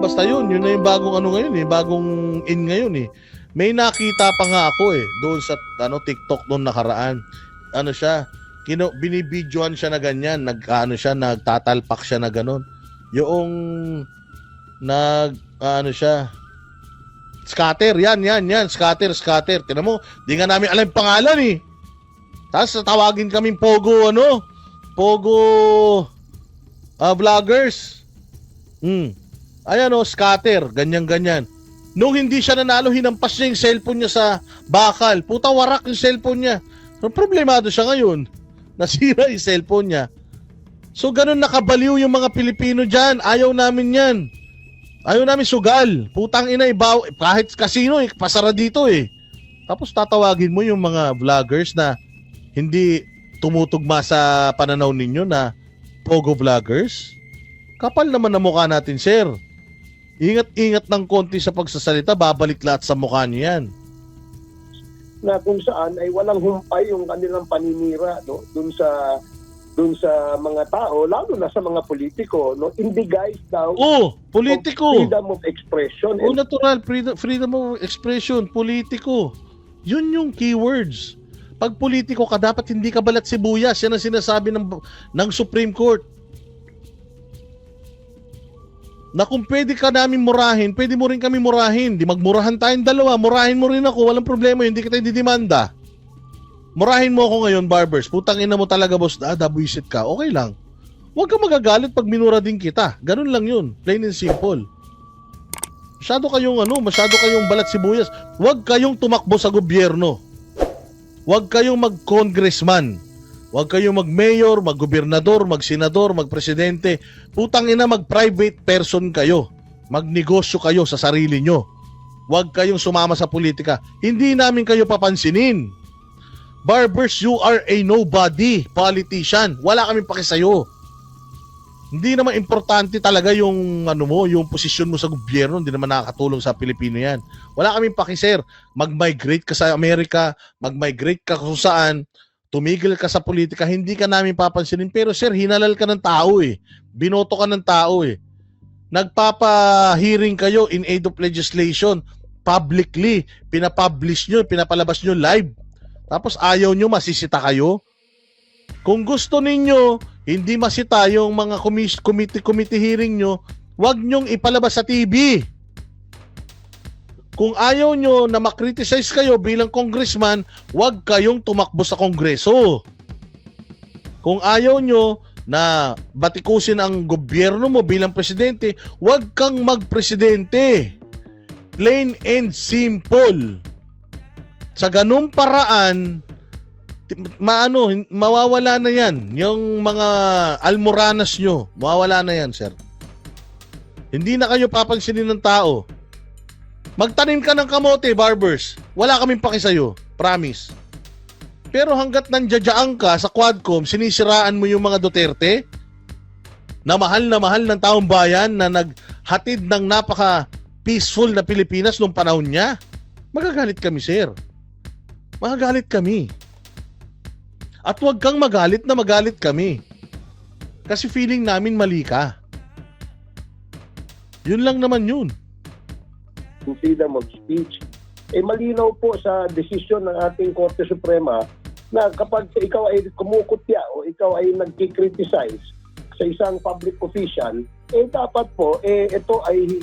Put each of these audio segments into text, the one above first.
basta yun na yung bagong ano ngayon eh, bagong in ngayon eh. May nakita pa nga ako eh, doon sa TikTok noon nakaraan. Ano siya, binibidyohan siya na ganyan, nagtatalpak siya na ganon. Yung ano siya, scatter, yan, scatter. Tingnan mo, di nga namin alam yung pangalan eh. Tapos tawagin kaming Pogo vloggers. Ayan o, scatter, ganyan. Nung hindi siya nanalo, hinampas niya yung cellphone niya sa bakal. Puta, warak yung cellphone niya. So, problemado siya ngayon. Nasira yung cellphone niya. So, ganun nakabaliw yung mga Pilipino dyan. Ayaw namin yan. Ayaw namin sugal. Putang ina, kahit casino, pasara dito eh. Tapos tatawagin mo yung mga vloggers na hindi tumutugma sa pananaw ninyo na Pogo vloggers. Kapal naman na mukha natin, sir. Ingat-ingat ng konti sa pagsasalita, babalik lahat sa mukha niyo yan. Na kung saan ay walang humpay yung kanilang paninira, no, dun sa mga tao, lalo na sa mga politiko, no, in the guise daw politiko, freedom of expression. Natural freedom of expression, politiko. Yun yung keywords. Pag politiko ka, dapat hindi ka balat sibuyas. Yan ang sinasabi ng Supreme Court. Na kung pwede ka namin murahin, pwede mo rin kami murahin. Di magmurahan tayong dalawa, murahin mo rin ako, walang problema, hindi kita didemanda. Murahin mo ako ngayon, Barbers. Putang ina mo talaga, boss. Buisit ka. Okay lang. Huwag ka magagalit pag minura din kita. Ganun lang yun. Plain and simple. Masyado kayong balat sibuyas. Huwag kayong tumakbo sa gobyerno. Huwag kayong mag-congressman. Huwag kayong mag-mayor, mag-gobernador, mag-senador, mag-presidente. Putang ina, mag-private person kayo. Magnegosyo kayo sa sarili nyo. Huwag kayong sumama sa politika. Hindi namin kayo papansinin. Barbers, you are a nobody politician. Wala kaming paki sa'yo. Hindi naman importante talaga yung yung posisyon mo sa gobyerno. Hindi naman nakakatulong sa Pilipino yan. Wala kaming paki, sir. Mag-migrate ka sa Amerika, mag-migrate ka kung saan, tumigil ka sa politika, hindi ka namin papansinin. Pero sir, hinalal ka ng tao eh. Binoto ka ng tao eh. Nagpapa-hearing kayo in aid of legislation publicly. Pinapublish nyo, pinapalabas nyo live. Tapos ayaw nyo, masisita kayo. Kung gusto ninyo, hindi masita yung mga committee hearing nyo, wag nyong ipalabas sa TV. Kung ayaw nyo na makriticize kayo bilang congressman, wag kayong tumakbo sa kongreso. Kung ayaw nyo na batikusin ang gobyerno mo bilang presidente, wag kang magpresidente. Plain and simple. Sa ganung paraan, mawawala na yan. Yung mga almoranas nyo, mawawala na yan, sir. Hindi na kayo papansinin ng tao. Magtanim ka ng kamote, Barbers. Wala kaming paki sa'yo. Promise. Pero hanggat nandiyadyaan ka sa Quadcom, sinisiraan mo yung mga Duterte na mahal ng taong bayan na naghatid ng napaka-peaceful na Pilipinas noong panahon niya, magagalit kami, sir. Magagalit kami. At huwag kang magalit na magalit kami. Kasi feeling namin mali ka. Yun lang naman yun. Freedom of speech. Malinaw po sa desisyon ng ating Korte Suprema na kapag ikaw ay kumukutya o ikaw ay nagkikriticize sa isang public official, dapat po, ito ay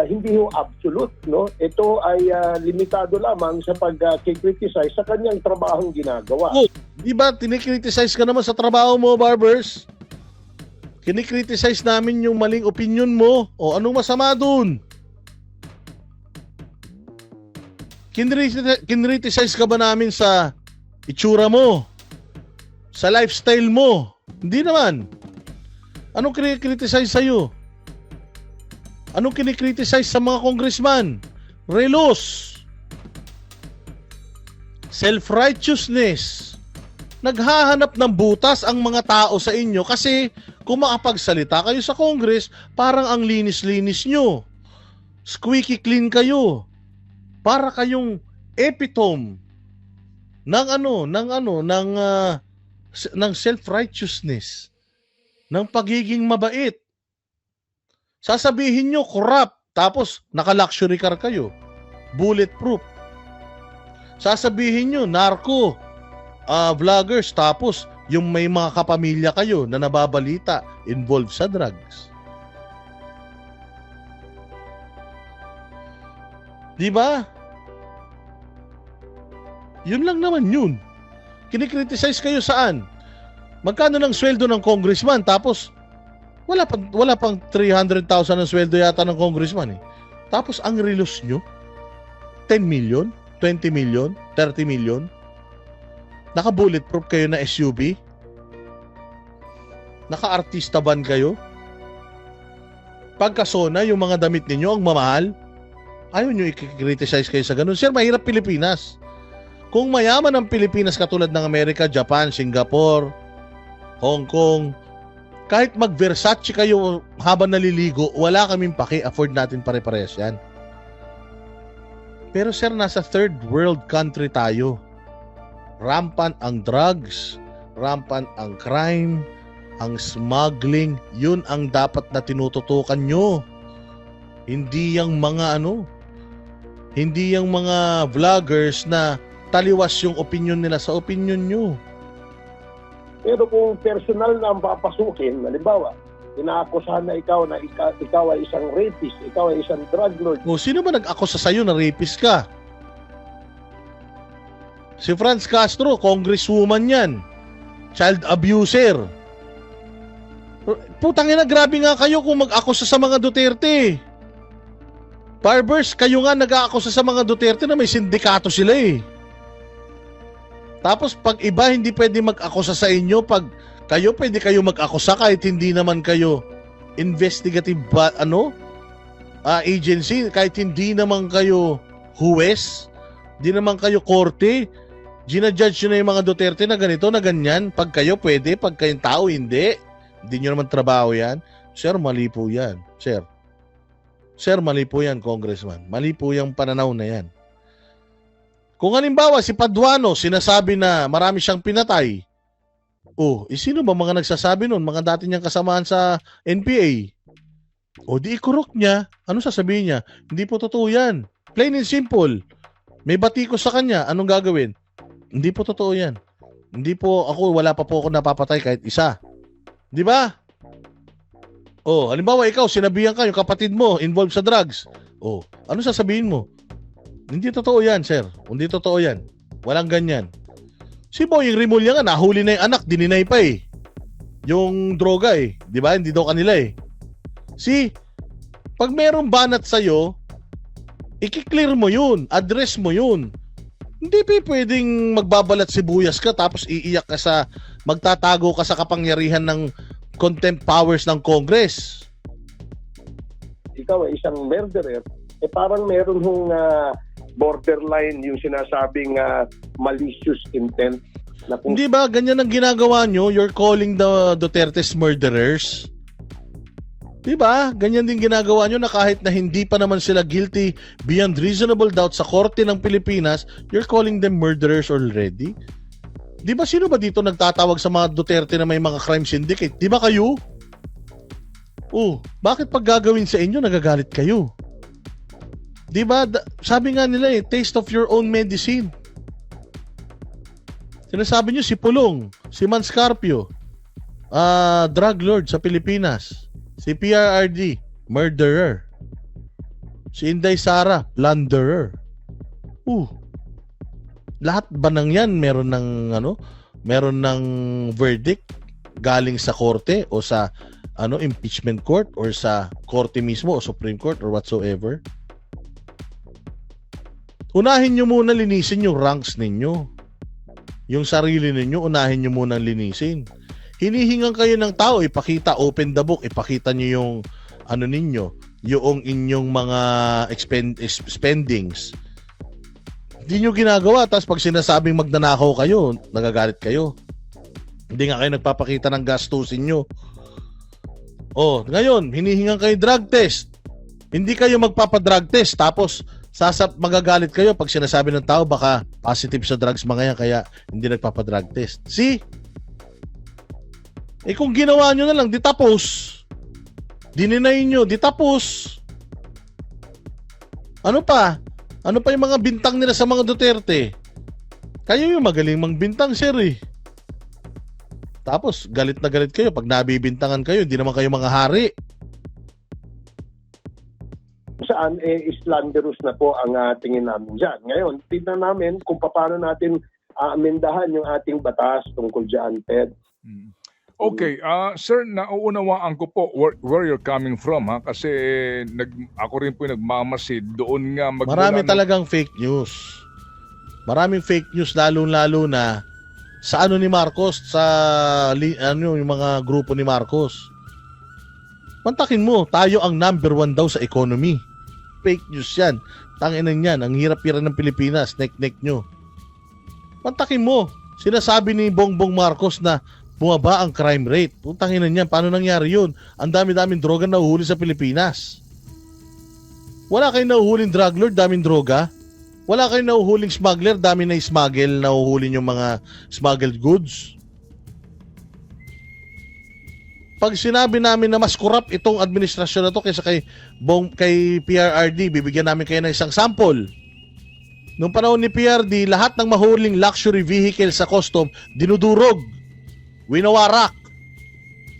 hindi ho absolute, no? Ito ay limitado lamang sa pag-criticize sa kanyang trabahong ginagawa. Oh, di ba tinikriticize ka naman sa trabaho mo, Barbers? Kinikriticize namin yung maling opinion mo. O anong masama dun? Kinriticize ka ba namin sa itsura mo? Sa lifestyle mo? Hindi naman. Anong kinikriticize sa'yo? Anong kinikriticize sa mga congressman? Relos. Self-righteousness. Naghahanap ng butas ang mga tao sa inyo kasi kung makapagsalita kayo sa Congress, parang ang linis-linis nyo. Squeaky clean kayo. Para kayong epitome ng self-righteousness, ng pagiging mabait. Sasabihin nyo, corrupt. Tapos, naka-luxury car kayo. Bulletproof. Sasabihin nyo, narco. Vloggers. Tapos, yung may mga kapamilya kayo na nababalita involved sa drugs. Diba? Yun lang naman yun. Kinikriticize kayo saan? Magkano ng sweldo ng congressman? Tapos, wala pang 300,000 ang sweldo yata ng congressman eh. Tapos ang relos nyo, 10 million, 20 million, 30 million. Naka-bulletproof kayo na SUV? Naka-artista van kayo? Pagkasona, yung mga damit ninyo ang mamahal? Ayaw nyo i-criticize kayo sa ganun. Sir, mahirap Pilipinas. Kung mayaman ang Pilipinas katulad ng Amerika, Japan, Singapore, Hong Kong, kahit mag-Versace kayo habang naliligo, wala kaming paki-afford natin pare-parehas yan. Pero sir, nasa third world country tayo. Rampant ang drugs, rampant ang crime, ang smuggling, yun ang dapat na tinututukan nyo. Hindi yung mga hindi yung mga vloggers na taliwas yung opinion nila sa opinion nyo. Pero kung personal na ang papasukin, halimbawa, inaakusahan na ikaw ay isang rapist, ikaw ay isang drug lord. O, sino ba nag-akusa sa'yo na rapist ka? Si Franz Castro, congresswoman yan. Child abuser. Putang ina, grabe nga kayo kung mag-akusa sa mga Duterte. Barbers, kayo nga nag-aakusa sa mga Duterte na may sindikato sila eh. Tapos pag iba hindi pwede mag-akusa sa inyo, pag kayo pwede kayo mag-akusa kahit hindi naman kayo investigative agency, kahit hindi naman kayo huwes, hindi naman kayo korte, ginajudge nyo na yung mga Duterte na ganito, na ganyan. Pag kayo pwede, pag kayong tao hindi nyo naman trabaho yan. Sir, mali po yan. Sir, mali po yan, Congressman. Mali po yung pananaw na yan. Kung halimbawa si Paduano sinasabi na marami siyang pinatay, sino ba mga nagsasabi nun? Mga dati niyang kasamahan sa NPA. Di ikurok niya. Ano sasabihin niya? Hindi po totoo yan. Plain and simple. May batikos sa kanya. Anong gagawin? Hindi po totoo yan. Hindi po wala pa po ako napapatay kahit isa. Di ba? Halimbawa ikaw, sinabihan ka, yung kapatid mo involved sa drugs. Ano sasabihin mo? Hindi totoo yan, sir. Hindi totoo yan. Walang ganyan. Si Boying Rimulya nga, nahuli na yung anak, dininay pa eh. Yung droga eh. Di ba? Hindi daw kanila eh. Pag merong banat sa'yo, i-clear mo yun. Address mo yun. Hindi pwedeng magbabalat sibuyas ka tapos iiyak ka magtatago ka sa kapangyarihan ng contempt powers ng Congress. Ikaw ay isang murderer. Parang meron hong borderline yung sinasabing malicious intent. Na kung... Hindi ba? Ganyan ang ginagawa nyo. You're calling the Duterte's murderers. Di ba? Ganyan din ginagawa nyo na kahit na hindi pa naman sila guilty beyond reasonable doubt sa korte ng Pilipinas, you're calling them murderers already. Di ba sino ba dito nagtatawag sa mga Duterte na may mga crime syndicate? Di ba kayo? Bakit pag gagawin sa inyo, nagagalit kayo? Di ba? Sabi nga nila taste of your own medicine. Sinasabi nyo si Pulong, si Manscarpio, drug lord sa Pilipinas. Si PRRD, murderer. Si Inday Sara, plunderer. Lahat ba ng yan meron ng verdict galing sa korte o sa impeachment court or sa korte mismo o Supreme Court or whatsoever? Unahin nyo muna linisin yung ranks ninyo. Yung sarili ninyo, unahin nyo muna linisin. Hinihingan kayo ng tao, ipakita, open the book, ipakita nyo yung ninyo, yung inyong mga spendings. Hindi nyo ginagawa, tapos pag sinasabing magnanakaw kayo, nagagalit kayo. Hindi nga kayo nagpapakita ng gastusin nyo. Ngayon, hinihingan kayo drug test. Hindi kayo magpapadrug test, tapos magagalit kayo pag sinasabi ng tao baka positive sa drugs mga yan, kaya hindi nagpapadrug test. See? Kung ginawa nyo na lang, di tapos. Dininay nyo, di tapos. Ano pa? Ano pa yung mga bintang nila sa mga Duterte? Kayo yung magaling mangbintang, sir eh. Tapos, galit na galit kayo pag nabibintangan kayo, hindi naman kayo mga hari. Saan slanderous na po ang tingin namin dyan. Ngayon, tignan namin kung paano natin amendahan yung ating batas tungkol dyan, Ted. Okay, sir, nauunawaan ko po where you're coming from, ha? Kasi ako rin po nagmamasid doon nga Marami talagang fake news. Maraming fake news lalo-lalo na sa ano ni Marcos, sa yung mga grupo ni Marcos. Mantakin mo, tayo ang number 1 daw sa economy. Fake news yan. Tanginan yan, ang hirap-hirap ng Pilipinas, neck-neck nyo. Mantakin mo, sinasabi ni Bongbong Marcos na bumaba ang crime rate. Tanginan yan, paano nangyari yun? Ang dami-daming droga na uhuli sa Pilipinas. Wala kayong nahuhuling drug lord, daming droga. Wala kayong nahuhuling smuggler, dami na smuggle, nahuhuli yung mga smuggled goods. Pag sinabi namin na mas corrupt itong administrasyon na to kaysa kay PRRD, bibigyan namin kayo ng isang sample. Noong panahon ni PRD, lahat ng mahuling luxury vehicle sa custom, dinudurog, winawarak.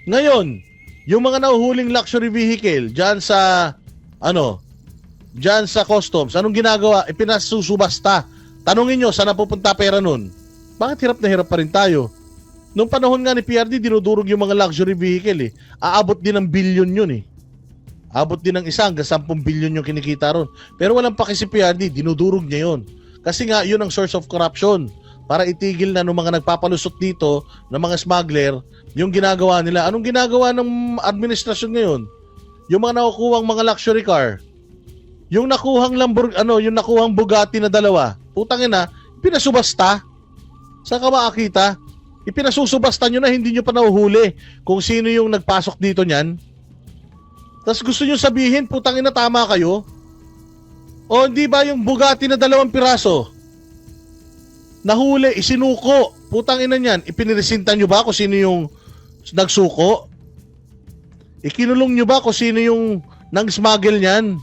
Ngayon, yung mga nahuhuling luxury vehicle dyan sa customs, anong ginagawa? Ipinasusubasta. Tanungin nyo, saan napupunta pera nun? Bakit hirap na hirap pa rin tayo? Noong panahon nga ni PRD, dinudurog yung mga luxury vehicle eh. Aabot din ng bilyon yun eh. Abot din ng 1 hanggang 10 bilyon yung kinikita ron. Pero walang paki si PRD, dinudurog niya yun. Kasi nga, yun ang source of corruption. Para itigil na ng mga nagpapalusot dito, ng mga smuggler, yung ginagawa nila. Anong ginagawa ng administrasyon ngayon? Yung mga nakukuhang mga luxury car, yung nakuhang yung nakuhang Bugatti na 2, putangin na, pinasubasta. Saan ka makakita? Ipinasusubasta nyo na, hindi nyo pa nahuhuli kung sino yung nagpasok dito niyan. Tapos gusto nyo sabihin, putangin na tama kayo? O hindi ba yung Bugatti na 2 piraso? Nahuli, isinuko. Putangin na niyan, ipiniresinta nyo ba kung sino yung nagsuko? Ikinulong nyo ba kung sino yung nang-smuggle niyan?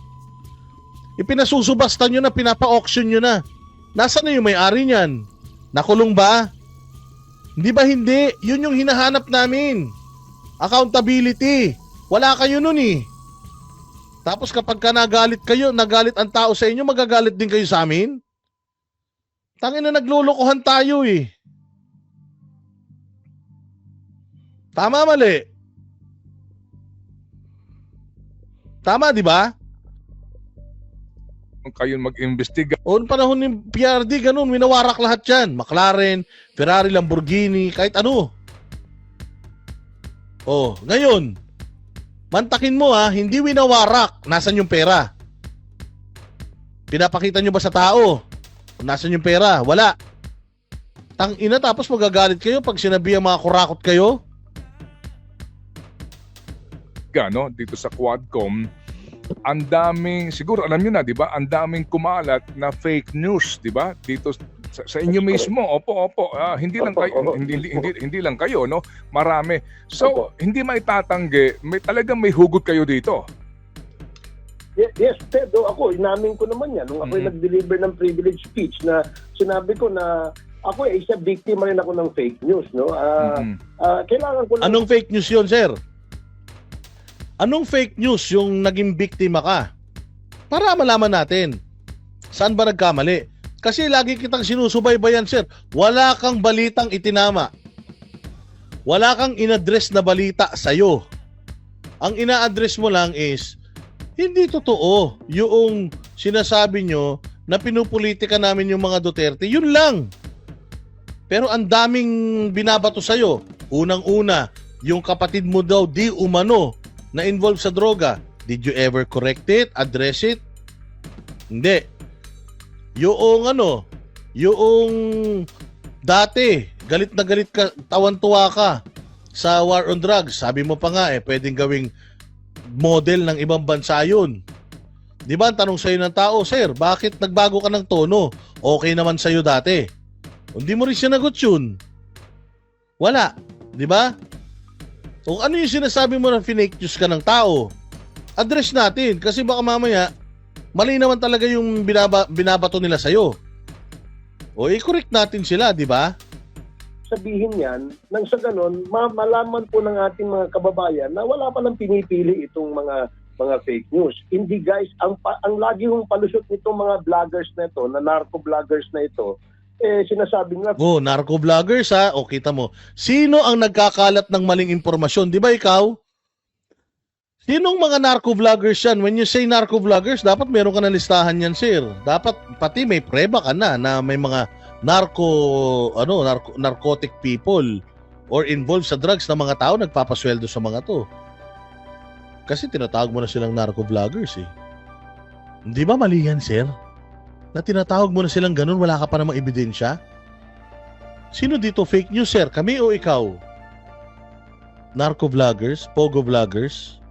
Ipinasusubasta nyo na, pinapa-auction nyo na. Nasaan na yung may-ari niyan? Nakulong ba? Hindi ba hindi? Yun yung hinahanap namin. Accountability. Wala kayo nun eh. Tapos kapag ka nagalit ang tao sa inyo, magagalit din kayo sa amin? Tangin na naglulukuhan tayo eh. Tama, mali? Tama, di ba? Kayo mag-imbestiga. O noong panahon ni PRD, ganun, winawarak lahat yan. McLaren, Ferrari, Lamborghini, kahit ano. O, ngayon, mantakin mo hindi winawarak. Nasaan yung pera? Pinapakita nyo ba sa tao? Nasaan yung pera? Wala. Tangina, tapos magagalit kayo pag sinabi ang mga kurakot kayo? Dito sa Quadcom, ang daming, siguro alam niyo na, 'di ba? Ang daming kumalat na fake news, 'di ba? Dito sa inyo mismo. Opo. Hindi lang kayo, hindi lang kayo, no? Marami. So, hindi maitatanggi, talagang may hugot kayo dito. Yes, Pedro, ako, inamin ko naman yan. Nung ako nag-deliver ng privilege speech na sinabi ko na ako isa biktima rin ako ng fake news, no? Kailangan ko lang... Anong fake news yun, sir? Anong fake news yung naging biktima ka? Para malaman natin. Saan ba nagkamali? Kasi lagi kitang sinusubaybayan, sir. Wala kang balitang itinama. Wala kang in-address na balita sa'yo. Ang ina-address mo lang is, hindi totoo yung sinasabi nyo na pinupolitika namin yung mga Duterte. Yun lang. Pero ang daming binabato sa'yo. Unang-una, yung kapatid mo daw di umano na involved sa droga. Did you ever correct it? Address it? Hindi. Yung dati, galit na galit ka, tawan-tuwa ka sa war on drugs. Sabi mo pa nga pwedeng gawing model ng ibang bansa yun. Di ba, ang tanong sa'yo ng tao, sir, bakit nagbago ka ng tono? Okay naman sa'yo dati. Hindi mo rin sinagot yun. Wala. Di ba? Kung ano yung sinasabi mo na fake news ka ng tao, address natin kasi baka mamaya mali naman talaga yung binabato nila sa'yo. O i-correct natin sila, di ba? Sabihin yan, nang sa ganon, malaman po ng ating mga kababayan na wala palang pinipili itong mga fake news. Hindi guys, ang lagi yung palusot nitong mga vloggers na ito, na narco-vloggers na ito, sinasabi nga, Oh, narco-vloggers ha. O kita mo, sino ang nagkakalat ng maling impormasyon? Di ba ikaw? Sinong mga narco-vloggers yan? When you say narco-vloggers, dapat meron ka na listahan yan, sir. Dapat pati may preba ka na may mga narcotic people or involved sa drugs na mga tao nagpapasweldo sa mga to. Kasi tinatawag mo na silang narco-vloggers eh. Hindi ba mali yan, sir? Na tinatawag mo na silang ganun, wala ka pa namang ebidensya? Sino dito fake news, sir? Kami o ikaw? Narco-vloggers? Pogo-vloggers?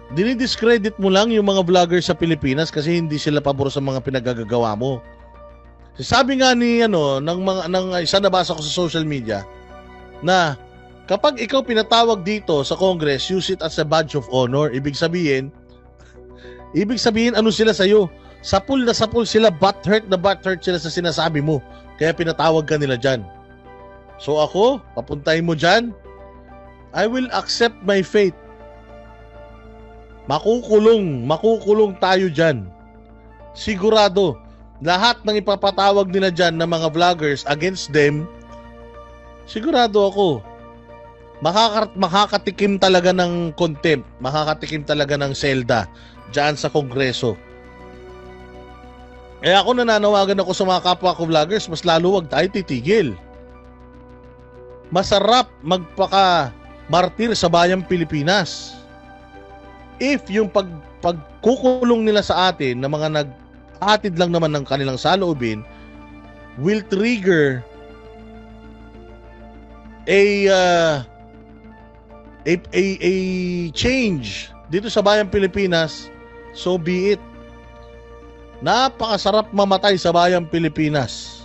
Dinidiscredit mo lang yung mga vloggers sa Pilipinas kasi hindi sila pabor sa mga pinagagagawa mo. Sabi nga ni ng isa nabasa ko sa social media na kapag ikaw pinatawag dito sa Congress, use it as a badge of honor. Ibig sabihin ano sila sa iyo? Sapul sila, butthurt sila sa sinasabi mo. Kaya pinatawag ka nila diyan. So ako, papuntahin mo diyan. I will accept my fate. Makukulong tayo dyan. Sigurado, lahat ng ipapatawag nila dyan ng mga vloggers against them, sigurado ako, makakatikim talaga ng contempt, makakatikim talaga ng selda dyan sa Kongreso. Kaya ako nananawagan ako sa mga kapwa ko vloggers, mas lalo wag tayo titigil. Masarap magpaka-martir sa bayang Pilipinas. If yung pagkukulong nila sa atin na mga nag-atid lang naman ng kanilang saloobin will trigger a change dito sa bayang Pilipinas, so be it. Napakasarap mamatay sa bayang Pilipinas.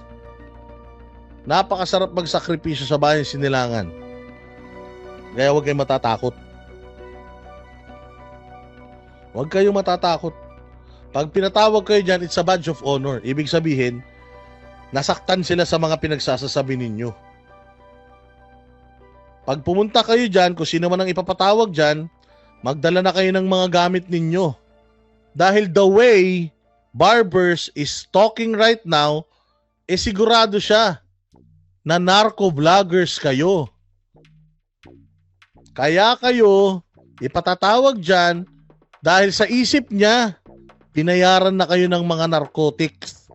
Napakasarap magsakripisyo sa bayang Sinilangan. Kaya huwag kayong matatakot. Huwag kayong matatakot. Pag pinatawag kayo dyan, it's a badge of honor. Ibig sabihin, nasaktan sila sa mga pinagsasasabi ninyo. Pag pumunta kayo dyan, kung sino man ang ipapatawag dyan, magdala na kayo ng mga gamit ninyo. Dahil the way Barbers is talking right now, sigurado siya na narco-vloggers kayo. Kaya kayo ipatatawag dyan dahil sa isip niya, binayaran na kayo ng mga narcotics.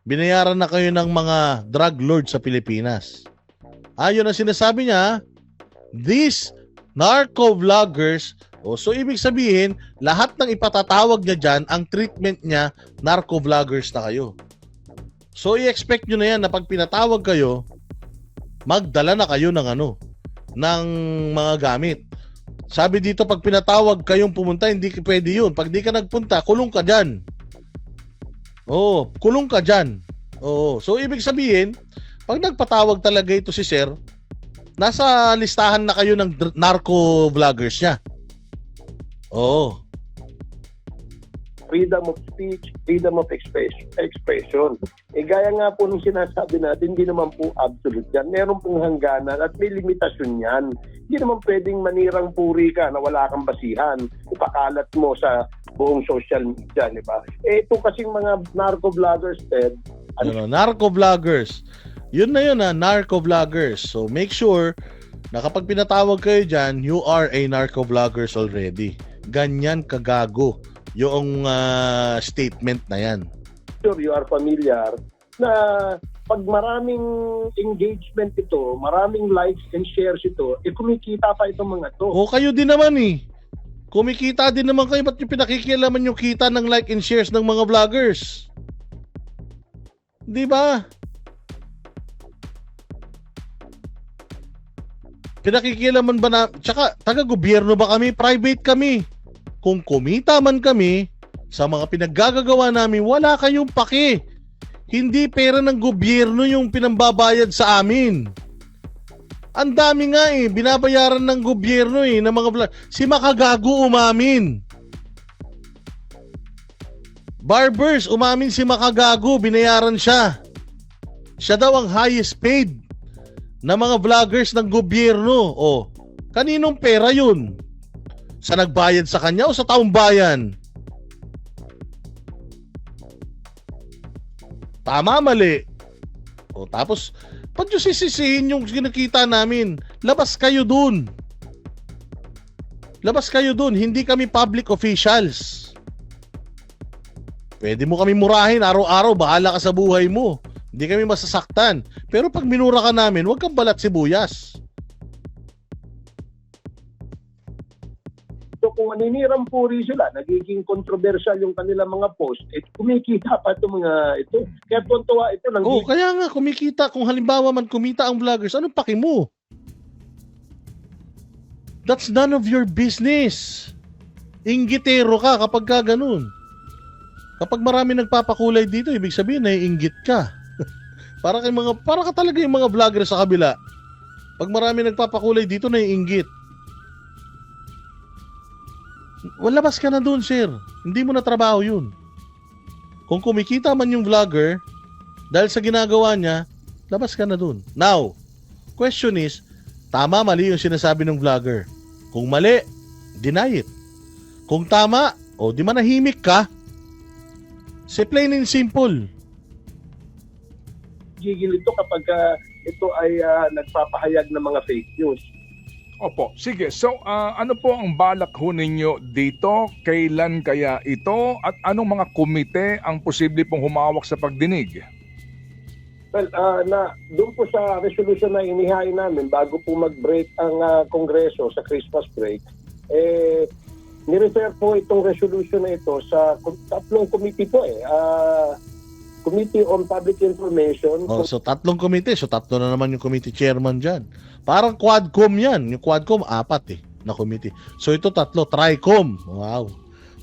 Binayaran na kayo ng mga drug lord sa Pilipinas. Yun ang sinasabi niya, these narco-vloggers, so ibig sabihin, lahat ng ipatatawag niya dyan, ang treatment niya, narco-vloggers na kayo. So i-expect nyo na yan na pag pinatawag kayo, magdala na kayo ng ng mga gamit. Sabi dito, pag pinatawag kayong pumunta, hindi pwede yun. Pag di ka nagpunta, kulong ka dyan. Kulong ka dyan. So, ibig sabihin, pag nagpatawag talaga ito si Sir, nasa listahan na kayo ng narco-vloggers niya. Freedom of speech, freedom of expression. Gaya nga po nung sinasabi natin, hindi naman po absolute yan. Meron pong hangganan at may limitasyon yan. Hindi naman pwedeng manirang puri ka na wala kang basihan. Ipakalat mo sa buong social media, di ba? Ito kasing mga narco-vloggers, Ted. Narco-vloggers. Yun na yun, narco-vloggers. So make sure na kapag pinatawag kayo dyan, you are a narco-vloggers already. Ganyan kagago yung statement na yan. Sure, you are familiar na pag maraming engagement ito, maraming likes and shares ito, kumikita pa itong mga to. Kayo din naman kumikita din naman kayo. Ba't yung pinakikialaman yung kita ng like and shares ng mga vloggers? Di ba? Pinakikialaman ba na? Tsaka, taga-gobyerno ba kami? Private kami. Kung kumita man kami sa mga pinaggagawa namin, wala kayong paki. Hindi pera ng gobyerno yung pinambabayad sa amin. Ang dami nga eh, binabayaran ng gobyerno eh, ng mga si Makagago umamin. Barbers, umamin si Makagago, binayaran siya. Siya daw ang highest paid na mga vloggers ng gobyerno. O, kaninong pera yun? Sa nagbayad sa kanya o sa taong bayan? Tama, mali. O, tapos, ba't nyo sisisihin yung kinakita namin? Labas kayo dun. Labas kayo dun. Hindi kami public officials. Pwede mo kami murahin araw-araw. Bahala ka sa buhay mo. Hindi kami masasaktan. Pero pag minura ka namin, huwag kang balat sibuyas. So kung maninirang puri sila, nagiging controversial yung kanilang mga post, kumikita pa itong mga ito. Kaya tuwa ito. Oo, kaya nga, kumikita. Kung halimbawa man kumita ang vloggers, anong paki mo? That's none of your business. Inggitero ka kapag ka ganun. Kapag marami nagpapakulay dito, ibig sabihin naiinggit ka. para ka talaga yung mga vlogger sa kabila. Pag marami nagpapakulay dito, naiinggit. Labas ka na dun, sir. Hindi mo na trabaho yun. Kung kumikita man yung vlogger, dahil sa ginagawa niya, labas ka na dun. Now, question is, tama, mali yung sinasabi ng vlogger. Kung mali, deny it. Kung tama, o di manahimik ka. Say plain and simple. Gigil ito kapag ito ay nagpapahayag ng mga fake news. Opo, sige. So, ano po ang balak ho ninyo dito? Kailan kaya ito? At anong mga komite ang posible pong humawak sa pagdinig? Well, doon po sa resolution na inihain namin bago po mag-break ang Kongreso sa Christmas break, nirefer po itong resolution na ito sa tatlong committee po Committee on Public Information. So tatlong komite. So tatlo na naman yung committee chairman dyan. Parang Quadcom yan. Yung Quadcom, 4 na committee. So ito tatlo, Tricom. Wow.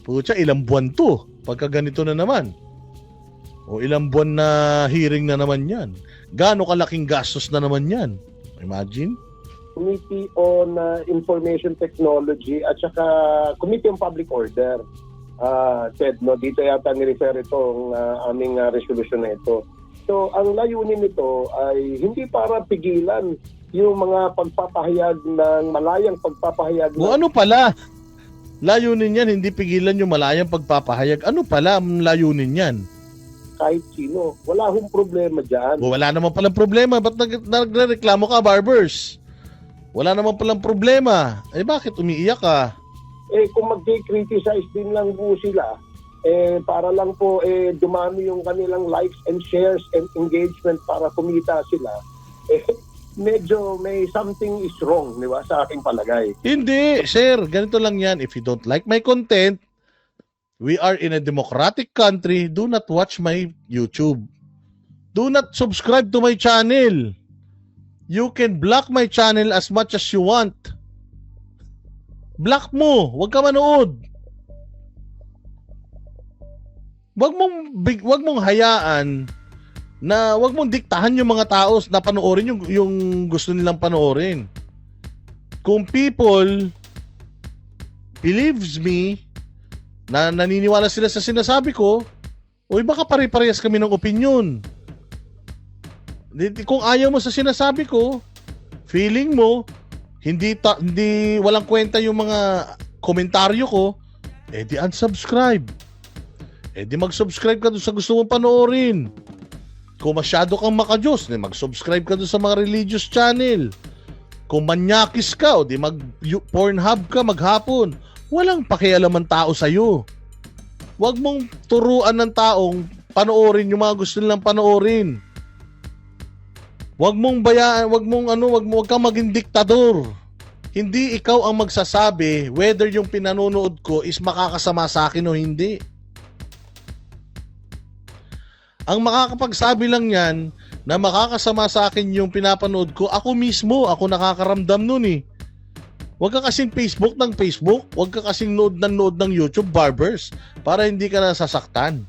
Pucha, ilang buwan to. Pagka ganito na naman. O ilang buwan na hearing na naman yan. Gaano kalaking gastos na naman yan. Imagine. Committee on Information Technology at saka Committee on Public Order. Ted, no, dito yata ni-refer itong aming resolution na ito. So, ang layunin nito ay hindi para pigilan yung mga pagpapahayag ng malayang pagpapahayag. O ano pala? Layunin yan, hindi pigilan yung malayang pagpapahayag. Ano pala ang layunin yan? Kahit sino. Wala hong problema dyan. O wala naman palang problema. Ba't nagreklamo ka, Barbers? Wala naman palang problema. Eh bakit umiiyak ka? Kung mag-criticize din lang po sila, para lang po dumami yung kanilang likes and shares and engagement para kumita sila, medyo may something is wrong, di ba, sa aking palagay. Hindi, sir. Ganito lang yan. If you don't like my content, we are in a democratic country. Do not watch my YouTube. Do not subscribe to my channel. You can block my channel as much as you want. Block mo, wag ka manood. Wag mong hayaan na wag mong diktahan yung mga tao na panoorin yung gusto nilang panoorin. Kung people believes me na naniniwala sila sa sinasabi ko, o baka pare-parehas kami ng opinion. Kung ayaw mo sa sinasabi ko, feeling mo hindi walang kwenta yung mga komentaryo ko, di unsubscribe. Di mag-subscribe ka doon sa gusto mong panoorin. Kung masyado kang makajos, mag-subscribe ka doon sa mga religious channel. Kung manyakis ka, di mag-Pornhub ka maghapon. Walang pakialam ang tao sa'yo. Huwag mong turuan ng taong panoorin yung mga gusto nilang panoorin. Huwag mong huwag kang maging diktador. Hindi ikaw ang magsasabi whether yung pinanonood ko is makakasama sa akin o hindi. Ang makakapagsabi lang yan na makakasama sa akin yung pinapanood ko, ako mismo, ako nakakaramdam nun eh. Huwag ka kasing Facebook ng Facebook, huwag ka kasing nood ng YouTube, Barbers, para hindi ka nasasaktan.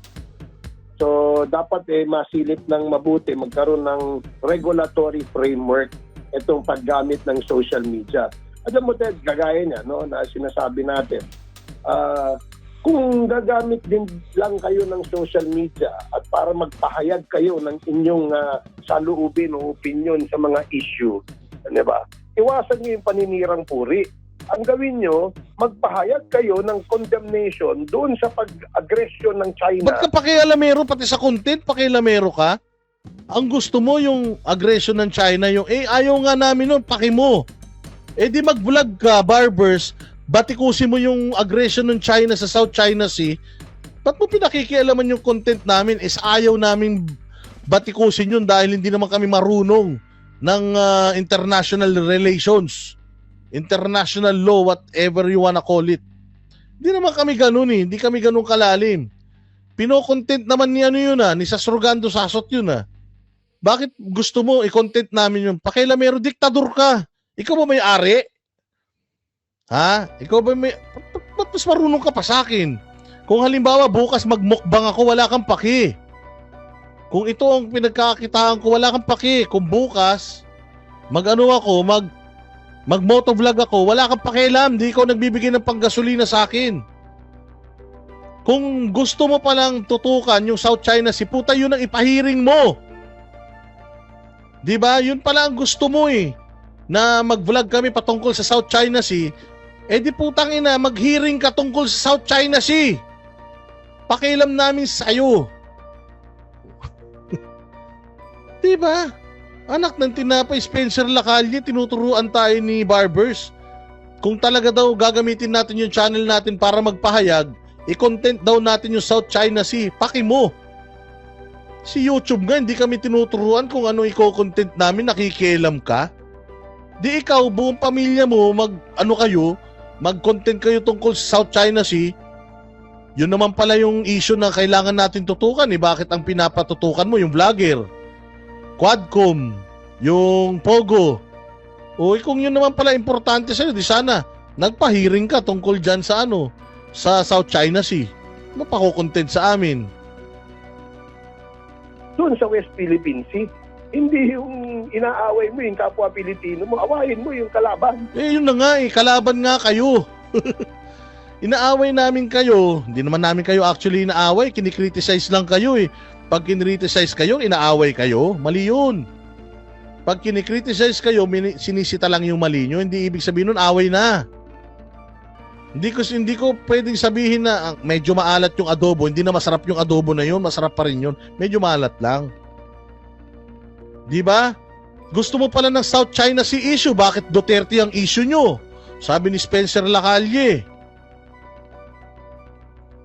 So, dapat masilip ng mabuti, magkaroon ng regulatory framework itong paggamit ng social media. Alam mo, Ted, kagaya niya, no, na sinasabi natin, kung gagamit din lang kayo ng social media at para magpahayag kayo ng inyong saloobin o opinion sa mga issue, di ba? Iwasan niyo yung paninirang puri. Ang gawin nyo, magpahayag kayo ng condemnation doon sa pag-aggression ng China. Ba't ka pakialamero pati sa content? Pakialamero ka? Ang gusto mo yung aggression ng China, yung ayaw nga namin nun, paki mo. Di mag-vlog ka, Barbers, batikusin mo yung aggression ng China sa South China Sea. Ba't mo pinakikialaman yung content namin? Ayaw namin batikusin yun dahil hindi naman kami marunong ng international relations. International law, whatever you wanna call it. Hindi naman kami ganun eh. Hindi kami ganun kalalim. Pino-content naman ni ano yun ni Sasrogando Sasot yun Bakit gusto mo i-content namin yun? Pakialamero, diktador ka. Ikaw ba may-ari? Ha? Ikaw ba may... Ba't mas marunong ka pa sa akin? Kung halimbawa bukas magmukbang ako, wala kang paki. Kung ito ang pinagkakitaan ko, wala kang paki. Kung bukas, mag-motovlog ako, wala kang pakialam, di ikaw nagbibigay ng panggasolina sa akin. Kung gusto mo palang tutukan yung South China Sea, puta yun ang ipahiring mo. Di ba? Yun pala ang gusto mo na mag-vlog kami patungkol sa South China Sea. Di putang ina, mag-hearing ka tungkol sa South China Sea. Pakialam namin sa'yo. Di ba? Anak ng tinapay, Spencer Lacalle, tinuturuan tayo ni Barbers. Kung talaga daw gagamitin natin yung channel natin para magpahayag, i-content daw natin yung South China Sea. Paki mo. Si YouTube nga, hindi kami tinuturuan kung ano i-content namin, nakikialam ka. Di ikaw, buong pamilya mo, mag-content kayo tungkol sa South China Sea. Yun naman pala yung issue na kailangan natin tutukan Bakit ang pinapatutukan mo yung vlogger? Quadcom, yung Pogo. Kung yun naman pala importante sa'yo, di sana nagpa-hearing ka tungkol dyan sa sa South China Sea. Mapakukontent sa amin. Doon sa West Philippine Sea, hindi yung inaaway mo yung kapwa Pilipino mo, awayin mo yung kalaban. Yun na nga kalaban nga kayo. Inaaway namin kayo, hindi naman namin kayo actually inaaway, kinikriticize lang kayo Pag kinikriticize kayo, inaaway kayo, mali yun. Pag kinikriticize kayo, sinisita lang yung mali nyo, hindi ibig sabihin nun, away na. Hindi ko pwedeng sabihin na medyo maalat yung adobo, hindi na masarap yung adobo na yun, masarap pa rin yun, medyo maalat lang. Di ba? Gusto mo pala ng South China Sea issue, bakit Duterte ang issue nyo? Sabi ni Spencer Lacalle.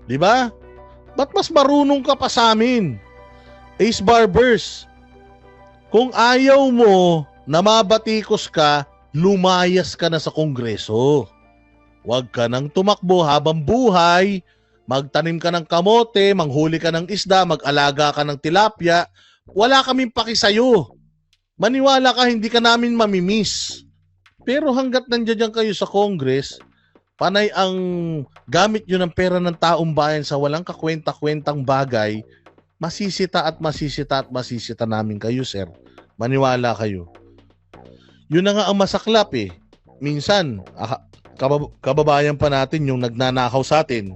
Di ba? Ba't mas marunong ka pa sa amin? Ace Barbers, kung ayaw mo na mabatikos ka, lumayas ka na sa Kongreso. Huwag ka nang tumakbo habang buhay, magtanim ka ng kamote, manghuli ka ng isda, mag-alaga ka ng tilapia, wala kaming paki sa'yo. Maniwala ka, hindi ka namin mamimiss. Pero hanggat nandiyan kayo sa Congress, panay ang gamit nyo ng pera ng taong bayan sa walang kakwenta-kwentang bagay, masisita namin kayo, sir. Maniwala kayo. Yun na nga ang masaklap Minsan, kababayan pa natin yung nagnanakaw sa atin.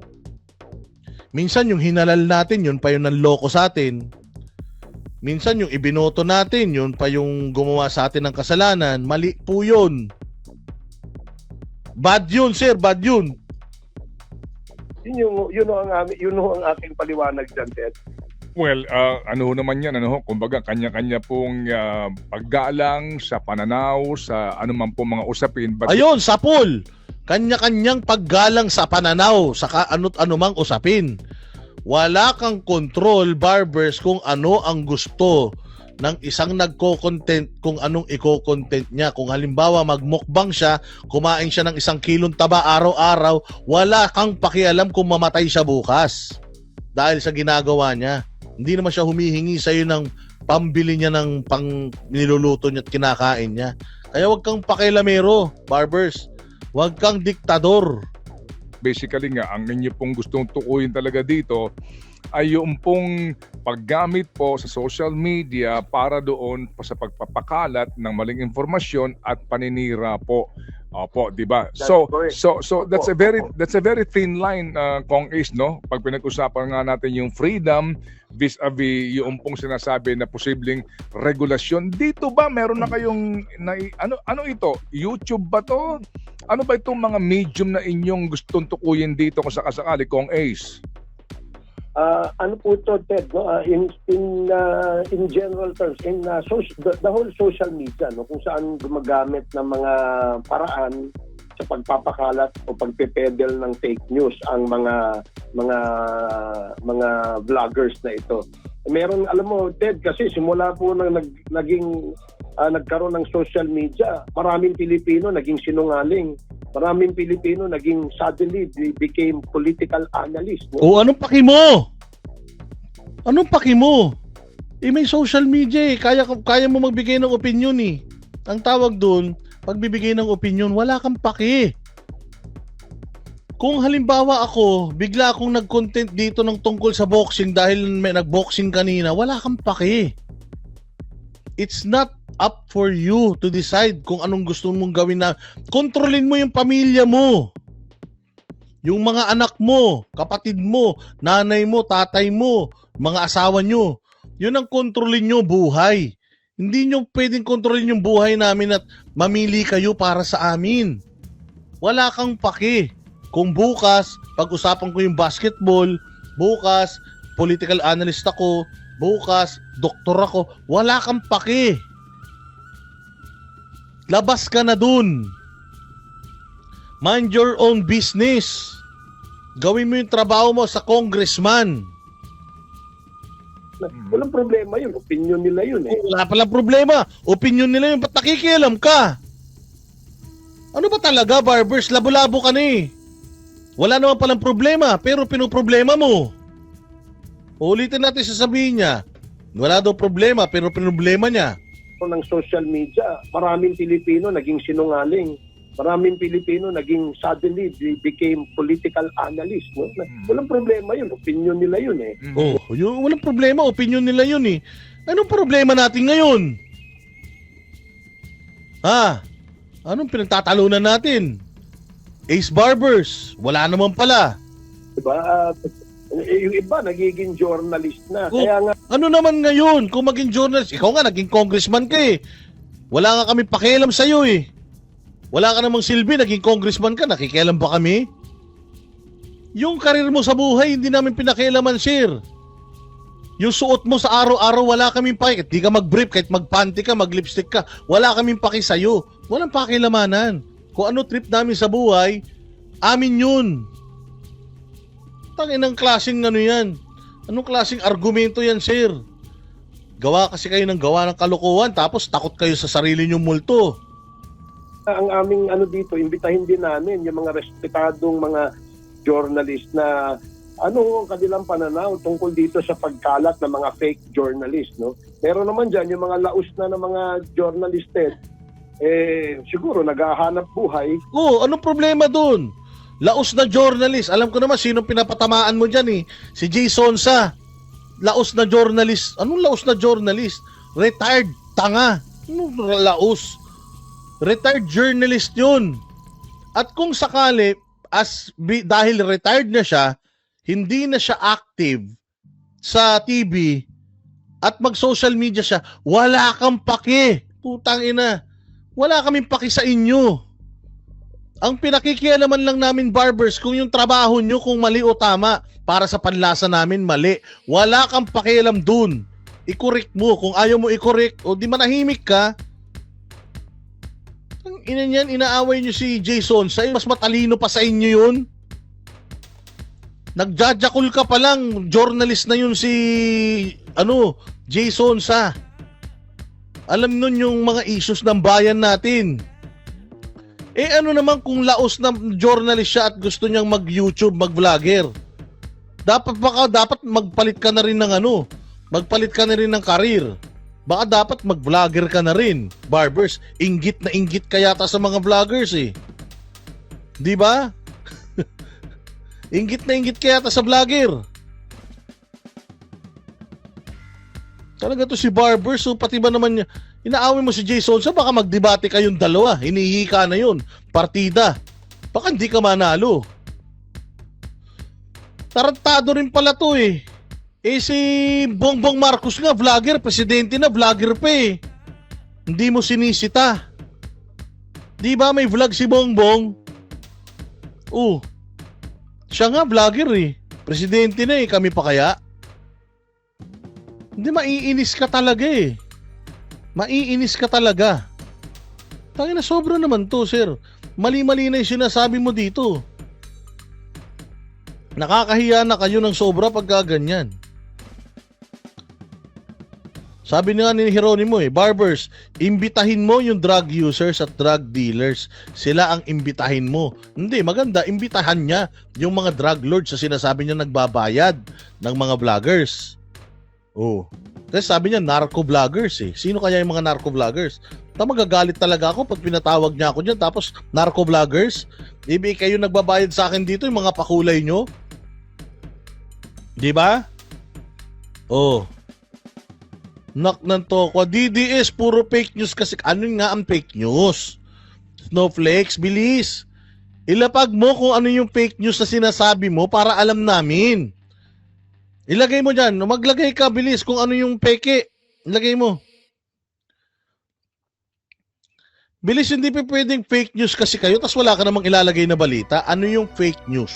Minsan yung hinalal natin, yun pa yung nanloko sa atin. Minsan yung ibinoto natin, yun pa yung gumawa sa atin ng kasalanan. Mali po yun. Bad yun, sir. Bad yun. Yun ang aking paliwanag dyan, Ted. Well, ano naman yan, kumbaga kanya-kanya pong paggalang sa pananaw, sa anuman po mga usapin. But ayun, sapul! Kanya-kanyang paggalang sa pananaw, sa ano't anumang usapin. Wala kang control, Barbers, kung ano ang gusto ng isang nagko-content, kung anong iko-content niya. Kung halimbawa magmukbang siya, kumain siya ng 1 kilong taba araw-araw, wala kang pakialam kung mamatay siya bukas dahil sa ginagawa niya. Hindi naman siya humihingi sa iyo ng pambili niya ng pang niluluto niya at kinakain niya. Kaya wag kang pakialamero, Barbers. Wag kang diktador. basically nga, ang inyo pong gustong tukuyin talaga dito ay yung pong paggamit po sa social media para doon pa sa pagpapakalat ng maling informasyon at paninira po. Opo, 'di ba? That's So correct. that's a Opo. very thin line, Kong Ace, no? Pag pinag-usapan nga natin yung freedom vis-a-vis yung pong sinasabi na posibleng regulasyon. Dito ba meron na kayong ano ito? YouTube ba 'to? Ano ba itong mga medium na inyong gustong tukuyin dito kung sakasakali, Kong Ace? Ano po ito, Ted, no? In general terms, the whole social media, no, kung saan gumagamit ng mga paraan sa pagpapakalat o pagpepedel ng fake news ang mga vloggers na ito. Meron, alam mo, Ted, kasi simula po nang nagkaroon ng social media, maraming Pilipino naging sinungaling. Maraming Pilipino naging suddenly became political analyst. No? O anong paki mo? Anong paki mo? May social media eh. Kaya mo magbigay ng opinion eh. Ang tawag doon, pagbibigay ng opinion, wala kang paki. Kung halimbawa ako, bigla akong nag-content dito ng tungkol sa boxing dahil may nag-boxing kanina, wala kang paki. It's not up for you to decide kung anong gusto mong gawin na. Kontrolin mo yung pamilya mo. Yung mga anak mo, kapatid mo, nanay mo, tatay mo, mga asawa nyo. Yun ang kontrolin nyo buhay. Hindi nyo pwedeng kontrolin yung buhay namin at mamili kayo para sa amin. Wala kang paki. Kung bukas, pag-usapan ko yung basketball, bukas, political analyst ako, bukas, doktor ako, wala kang paki. Labas ka na dun. Mind your own business. Gawin mo yung trabaho mo sa congressman. Walang problema yun. Opinion nila yun eh. Wala palang problema. Opinion nila yun. Ba't nakikialam ka? Ano ba talaga, Barbers? Labo-labo ka na eh. Wala naman palang problema, pero pinoproblema mo. Ulitin natin sasabihin niya. Wala daw problema, pero pinoproblema niya. Ng social media, maraming Pilipino naging sinungaling. Maraming Pilipino naging suddenly became political analyst. No? Walang problema yun. Opinion nila yun eh. Oh, walang problema. Opinion nila yun eh. Anong problema natin ngayon? Ha? Anong pinagtatalunan natin? Ace Barbers. Wala naman pala. Diba? Yung iba nagiging journalist na. Oh, Kaya nga, ano naman ngayon kung maging journalist? Ikaw nga, naging congressman ka eh. Wala nga kami pakialam sa'yo eh. Wala ka namang silbi, naging congressman ka, nakikialam ba kami? Yung karir mo sa buhay, hindi namin pinakialaman, sir. Yung suot mo sa araw-araw, wala kaming paki. Kahit di ka mag-brief, kahit mag-panty ka, mag-lipstick ka, wala kaming paki sa'yo. Walang pakilamanan. Kung ano trip namin sa buhay, amin yun. Tangin ng klaseng ano yan. Anong klaseng argumento yan, sir? Gawa kasi kayo ng gawa ng kalokohan, tapos takot kayo sa sarili nyong multo. ang aming ano dito, imbitahin din namin yung mga respetadong mga journalist na ano ang kanilang pananaw tungkol dito sa pagkalat ng mga fake journalist, no? Meron naman dyan yung mga laos na ng mga journalist siguro naghahanap buhay. Oo, anong problema dun? Laos na journalist. Alam ko naman sinong pinapatamaan mo dyan eh. Si Jason Sa. Laos na journalist. Anong laos na journalist? Retired tanga. Anong laos? Retired journalist yun. At kung sakali, dahil retired na siya, hindi na siya active sa TV at mag-social media siya, wala kang paki. Putang ina. Wala kaming paki sa inyo. Ang pinakikialaman lang namin, Barbers, kung yung trabaho nyo, kung mali o tama, para sa panlasa namin, mali. Wala kang pakialam dun. I-correct mo. Kung ayaw mo i-correct, o di manahimik ka. Ang ina niyan, inaaway nyo si Jason. Mas matalino pa sa inyo yun. Nagjajakul ka pa lang. Journalist na yun si Jason Sa. Alam nun yung mga issues ng bayan natin. Ano naman kung laos na journalist siya at gusto niyang mag-YouTube, mag-vlogger? Dapat magpalit ka na rin ng magpalit ka na rin ng karir. Baka dapat mag-vlogger ka na rin. Barbers, inggit na inggit ka yata sa mga vloggers eh. Di ba? Inggit na inggit ka yata sa vlogger. Talaga to si Barbers, so pati ba naman niya, inaaway mo si Jason, sa baka magdebate kayong dalawa, hinihika na yun, partida. Baka hindi ka manalo. Tarantado rin pala to eh. Eh si Bongbong Marcos nga, vlogger, presidente na, vlogger pa eh. Hindi mo sinisita. Di ba may vlog si Bongbong? Siya nga vlogger eh. Presidente na eh, kami pa kaya? Hindi, maiinis ka talaga eh. Maiinis ka talaga. Tangina, sobra naman to, sir. Mali-mali na yung sinasabi mo dito. Nakakahiya na kayo ng sobra pagka ganyan. Sabi nga ni Jeronimo eh, Barbers, imbitahin mo yung drug users at drug dealers. Sila ang imbitahin mo. Hindi, maganda, imbitahan niya yung mga drug lords sa sinasabi niya nagbabayad ng mga vloggers. Kasi sabi niya, narco-vloggers eh. Sino kaya yung mga narco-vloggers? Magagalit talaga ako pag pinatawag niya ako dyan. Tapos, narco-vloggers? Ibig kayo nagbabayad sa akin dito, yung mga pakulay nyo? Di ba? Knock ng toko. DDS, puro fake news kasi. Ano nga ang fake news? Snowflakes, bilis. Ilapag mo kung ano yung fake news na sinasabi mo para alam namin. Ilagay mo dyan. Maglagay ka, bilis, kung ano yung peke. Ilagay mo. Bilis, hindi pa pwedeng fake news kasi kayo tapos wala ka namang ilalagay na balita. Ano yung fake news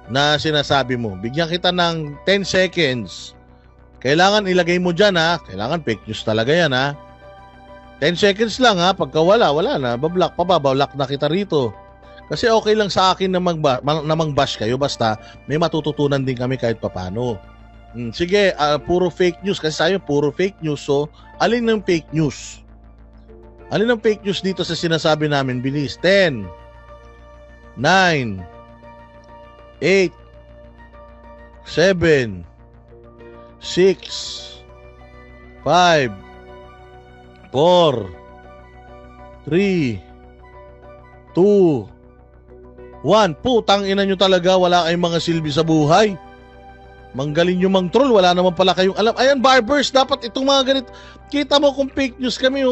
na sinasabi mo? Bigyan kita ng 10 seconds. Kailangan ilagay mo dyan ha. Kailangan fake news talaga yan ha. 10 seconds lang ha. Pagka wala na. Bablock pa ba? Bablock na kita rito. Kasi okay lang sa akin na mang-bash kayo basta may matututunan din kami kahit papano. Sige, puro fake news kasi sayo puro fake news. So, alin ng fake news? Alin ng fake news dito sa sinasabi namin? Bilis. 10 9 8 7 6 5 4 3 2 1. Putang ina nyo talaga, wala kayong mga silbi sa buhay. Manggalin nyo mang troll, wala naman pala kayong alam. Ayan, Barbers, dapat itong mga ganito. Kita mo kung fake news kami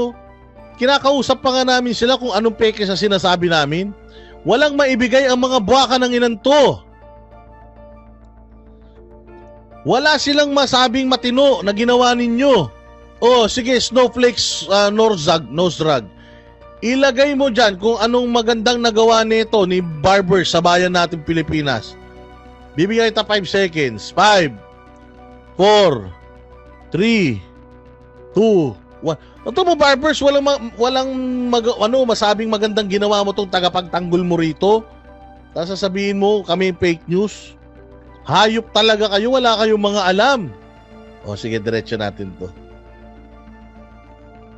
Kinakausap pa nga namin sila kung anong fake sa sinasabi namin. Walang maibigay ang mga buwaka ng inanto. Wala silang masabing matino na ginawa ninyo. Sige, Snowflakes nose drag. Ilagay mo dyan kung anong magandang nagawa nito ni Barber sa bayan natin Pilipinas. Bibigyan kita 5 seconds. 5 4 3 2 1. Ito mo Barbers, walang masabing magandang ginawa mo tong tagapagtanggol mo rito. Tapos sasabihin mo kami fake news. Hayop talaga kayo, wala kayong mga alam. Sige, diretso natin to.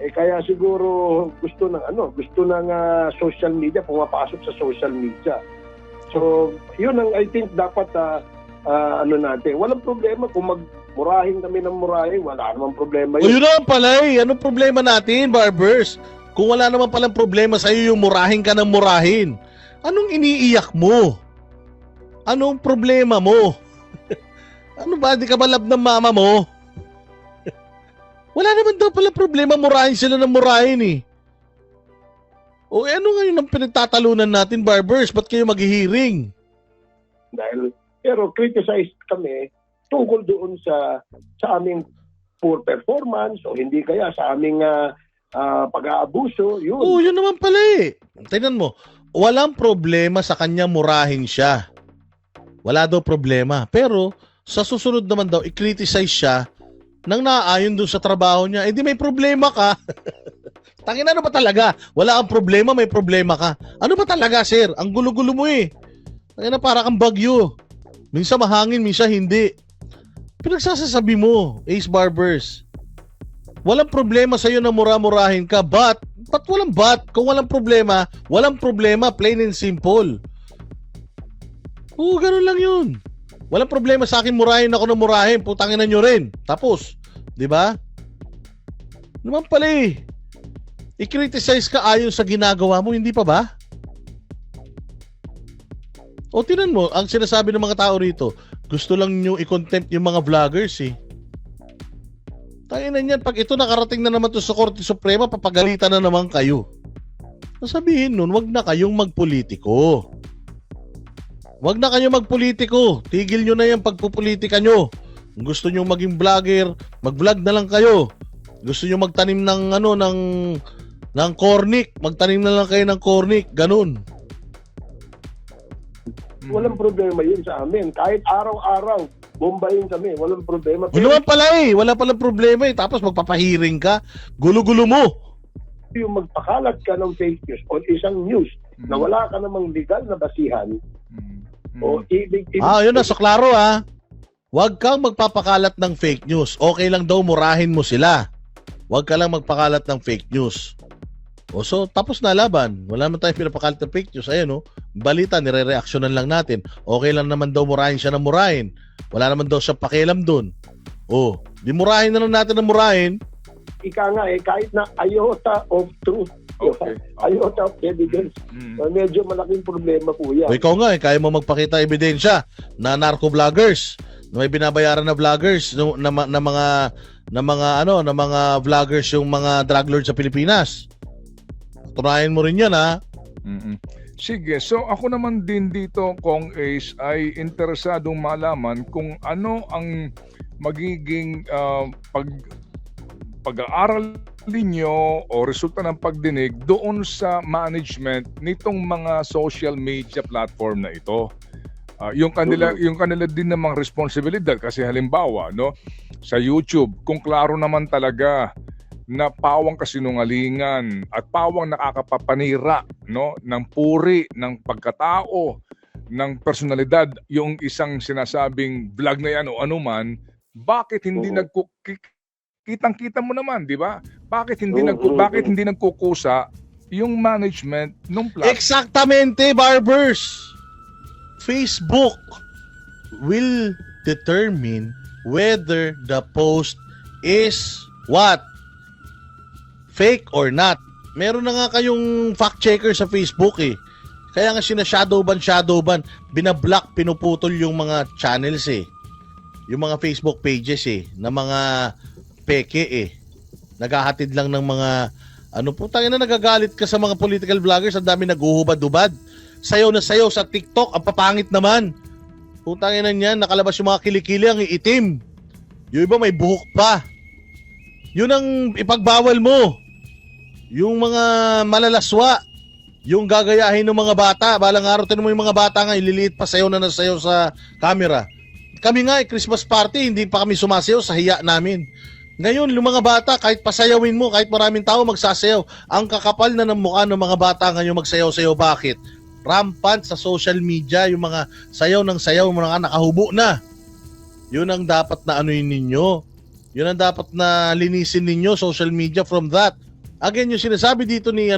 Kaya siguro gusto ng social media, pumapasok sa social media. So, yun ang I think dapat natin. Walang problema kung magmurahin kami ng murahin, wala namang problema yun. Yun naman pala anong problema natin, Barbers? Kung wala naman palang problema sa'yo yung murahin ka ng murahin, anong iniiyak mo? Anong problema mo? Ano ba, di ka ba love ng mama mo? Wala naman daw pala problema, murahin sila ng murahin eh. Ano ngayon ang pinagtatalunan natin, Barbers? Ba't kayo maghihiring? Pero criticize kami tungkol doon sa aming poor performance o hindi kaya sa aming pag-aabuso. Yun. Yun naman pala eh. Tingnan mo, walang problema sa kanya murahin siya. Wala daw problema. Pero sa susunod naman daw, i-criticize siya nang naaayon doon sa trabaho niya, di may problema ka. Tangina, ano ba talaga? Wala kang problema, may problema ka. Ano ba talaga, sir? Ang gulo-gulo mo eh. Tangina, para kang bagyo. Minsan mahangin, minsan hindi. Pinagsasasabi mo, Ace Barbers. Walang problema sa'yo na mura-murahin ka. Ba't walang but? Kung walang problema, plain and simple. Ganun lang yun. Walang problema sa akin murahin ako ng murahin, putanginan nyo rin. Tapos, di ba? Naman pala eh. I-criticize ka ayon sa ginagawa mo, hindi pa ba? Tinan mo, ang sinasabi ng mga tao rito, gusto lang nyo i-contempt yung mga vloggers eh. na niyan, pag ito nakarating na naman to sa Korte Suprema, papagalitan na naman kayo. Sabihin nun, wag na kayong magpolitiko. Wag na kayong magpolitiko. Tigil nyo na yung pagpupolitika nyo. Kung gusto nyo maging vlogger, mag-vlog na lang kayo. Gusto nyo magtanim ng ng cornic, magtanim na lang kayo ng cornic, ganun. Walang problema yun sa amin. Kahit araw-araw, bombayin kami. Walang problema. Yun naman pala eh. Wala palang problema eh. Tapos magpapahiring ka. Gulo-gulo mo. Yung magpakalat ka ng fake news o isang news na wala ka namang legal na basihan o ibig Yun na. So klaro ah. Huwag kang magpapakalat ng fake news. Okay lang daw murahin mo sila. Huwag ka lang magpakalat ng fake news. So, tapos na laban. Wala naman tayong pinapakalat ng fake news. Ayan, balita, nire-reactionan lang natin. Okay lang naman daw murahin siya ng murahin. Wala naman daw siya pakialam dun. Di murahin na lang natin ng murahin. Ika nga kahit na iota of truth, Okay. iota of evidence, medyo malaking problema po yan. Ikaw nga, kaya mo magpakita ebidensya na narco-vloggers, na may binabayaran na vloggers, na mga vloggers yung mga drug lords sa Pilipinas. Tunayan mo rin yan, ha? Sige, so ako naman din dito, Kong Ace, ay interesadong malaman kung ano ang magiging pag-aaral ninyo o resulta ng pagdinig doon sa management nitong mga social media platform na ito. Yung kanila din namang responsibilidad, kasi halimbawa sa YouTube, kung klaro naman talaga na pawang kasinungalingan at pawang nakakapapanira ng puri, ng pagkatao, ng personalidad yung isang sinasabing vlog na yan o anuman, bakit hindi kitang-kita mo naman, di ba? Bakit hindi nagkukusa yung management ng platform? Exactamente, barbers. Facebook will determine whether the post is what? Fake or not. Meron na nga kayong fact checker sa Facebook eh. Kaya nga shadowban, binablock, pinuputol yung mga channels eh. Yung mga Facebook pages eh, na mga peke eh. Naghahatid lang ng mga nagagalit ka sa mga political vloggers, ang dami naghuhubad-hubad. Sayaw na sayaw sa TikTok, ang papangit naman. Putangin na niyan, nakalabas yung mga kilikili, ang iitim. Yung iba may buhok pa. Yun ang ipagbawal mo. Yung mga malalaswa, yung gagayahin ng mga bata, balang araw mo yung mga bata nga, ililiit pa sayaw na nasayaw sa camera. Kami nga, Christmas party, hindi pa kami sumasayaw sa hiya namin. Ngayon, yung mga bata, kahit pasayawin mo, kahit maraming tao magsasayaw, ang kakapal na ng mukha ng mga bata ngayon magsayaw-sayaw. Bakit? Rampant sa social media, yung mga sayaw ng sayaw, mga nakahubo na. Yun ang dapat na ninyo. Yun ang dapat na linisin ninyo, social media from that. Again, yung sinasabi dito ni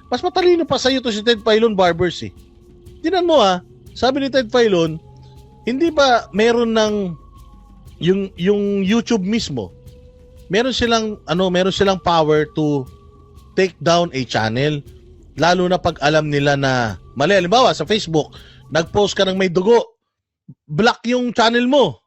mas matalino pa sa iyo to si Ted Filon, barbers eh. Tinan mo sabi ni Ted Filon, hindi ba meron ng yung YouTube mismo, meron silang power to take down a channel, lalo na pag alam nila na mali. Halimbawa sa Facebook, nag-post ka ng may dugo, block yung channel mo.